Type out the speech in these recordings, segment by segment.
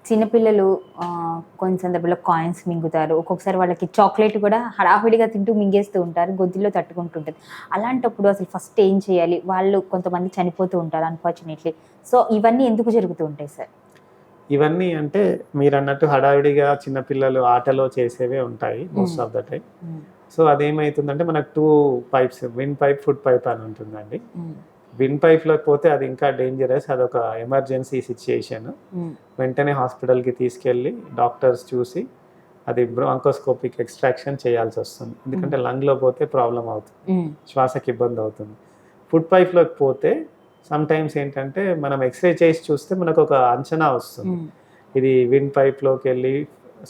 చిన్నపిల్లలు కొన్ని సందర్భాల్లో కాయిన్స్ మింగుతారు. ఒక్కొక్కసారి వాళ్ళకి చాక్లెట్ కూడా హడావిడిగా తింటూ మింగేస్తూ ఉంటారు. గొంతులో తట్టుకుంటుంటది. అలాంటప్పుడు అసలు ఫస్ట్ ఏం చేయాలి? వాళ్ళు కొంతమంది చనిపోతూ ఉంటారు అన్‌ఫార్చునేట్‌లీ. సో, ఇవన్నీ ఎందుకు జరుగుతూ ఉంటాయి సార్? ఇవన్నీ అంటే మీరన్నట్టు హడావిడిగా చిన్నపిల్లలు ఆటలో చేసేవే ఉంటాయి మోస్ట్ ఆఫ్ ద టైమ్. హ్మ్. సో, అదేమైతుందంటే మనకు 2 pipes wind pipe, food pipe అని ఉంటుందండి. హ్మ్. విండ్ పైప్‌లోకి పోతే అది ఇంకా డేంజరస్. అదొక ఎమర్జెన్సీ సిట్యుయేషన్. హ్మ్. వెంటనే హాస్పిటల్‌కి తీసుకెళ్ళి డాక్టర్స్ చూసి అది బ్రాంకోస్కోపిక్ ఎక్స్‌ట్రాక్షన్ చేయాల్సొస్తుంది. ఎందుకంటే లంగ్‌లో పోతే ప్రాబ్లమ్ అవుతుంది. హ్మ్. శ్వాసకి ఇబ్బందవుతుంది. ఫుడ్ పైప్‌లోకి పోతే సమ్‌టైమ్స్ ఏంటంటే మనం ఎక్స్‌రే చేసి చూస్తే మనకొక అంచనా వస్తుంది. హ్మ్. ఇది విండ్ పైప్‌లోకెళ్ళి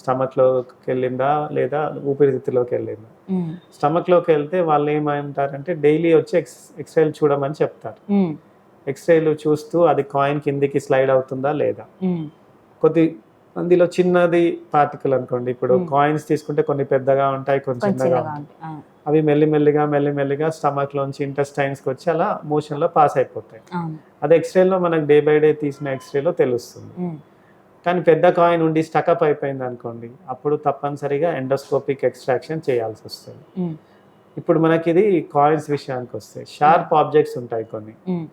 స్టమక్‌లోకెళ్ళిందా? లేదా ఊపిరితిత్తులోకెళ్ళిందా? హ్మ్. స్టమక్‌లోకెళ్తే వాళ్ళేమంటారంటే డైలీ వచ్చి ఎక్స్‌రేలు చూడమని చెప్తారు. హ్మ్. ఎక్స్‌రేలు చూస్తూ అది కాయిన్ కిందికి స్లైడ్ అవుతుందా? లేదా? హ్మ్. కొద్ది అందులో చిన్నది పార్టికల్ అనుకోండి. ఇప్పుడు హ్మ్. కాయిన్స్ తీసుకుంటే కొన్ని పెద్దగా ఉంటాయి, కొన్ని కొంచెం చిన్నగా చిన్నగా ఉంటాయి. ఉంటాయి. ఆ! అవి మెల్లిమెల్లిగా స్టమక్‌లోంచి ఇంటెస్టైన్స్‌కొచ్చి అలా మోషన్‌లో పాస్ అయిపోతాయి. అవును. అది ఎక్స్‌రేలో మనకు డే బై డే తీసిన ఎక్స్‌రేలో తెలుస్తుంది. హ్మ్. కానీ పెద్ద కాయిన్ ఉండి స్టకప్ అయిపోయిందనుకోండి, అప్పుడు తప్పనిసరిగా ఎండోస్కోపిక్ ఎక్స్‌ట్రాక్షన్ చేయాల్సొస్తది. హ్మ్. ఇప్పుడు మనకిది కాయిన్స్ విషయానికొస్తే షార్ప్ ఆబ్జెక్ట్స్ ఉంటాయి కొన్ని. హ్మ్.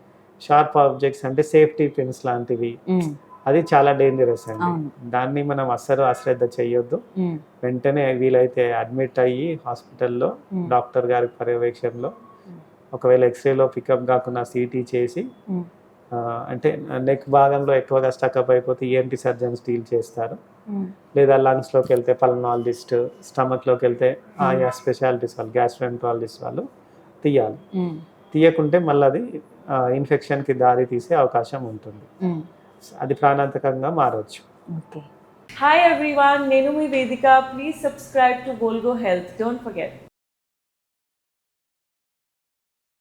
షార్ప్ ఆబ్జెక్ట్స్ అంటే సేఫ్టీ పిన్స్ లాంటివి. హ్మ్. అది చాలా డేంజరస్ అండి. అవును. దాన్ని మనం అస్సలు అశ్రద్ధ చేయొద్దు. హ్మ్. వెంటనే వీలైతే అడ్మిట్ అయ్యి హాస్పిటల్‌లో హ్మ్. డాక్టర్ గారి పర్యవేక్షణలో హ్మ్. ఒకవేళ ఎక్స్‌రేలో పికప్ గాకున్నా సీటీ చేసి హ్మ్. అంటే నెక్ భాగంలో ఎక్కువగా స్టకప్ అయిపోతే ఈఎన్‌టీ సర్జన్స్ డీల్ చేస్తారు. హ్మ్. లేదా లంగ్స్‌లోకెళ్తే పల్మనాలజిస్ట్, స్టమక్‌లోకెళ్తే హ్మ్. ఆయా స్పెషాలిటీస్ వాళ్ళు గ్యాస్ట్రోఎంట్రాలజిస్ట్ వాళ్ళు తీయాలి. హ్మ్. తీయకుంటే మళ్ళది ఇన్ఫెక్షన్‌కి దారి తీసే అవకాశం ఉంటుంది. హ్మ్. అది ప్రాణాంతకంగా మారొచ్చు. Okay. Hi everyone, Nenu mi Vedika. Please subscribe to Volgo Health. Don't forget.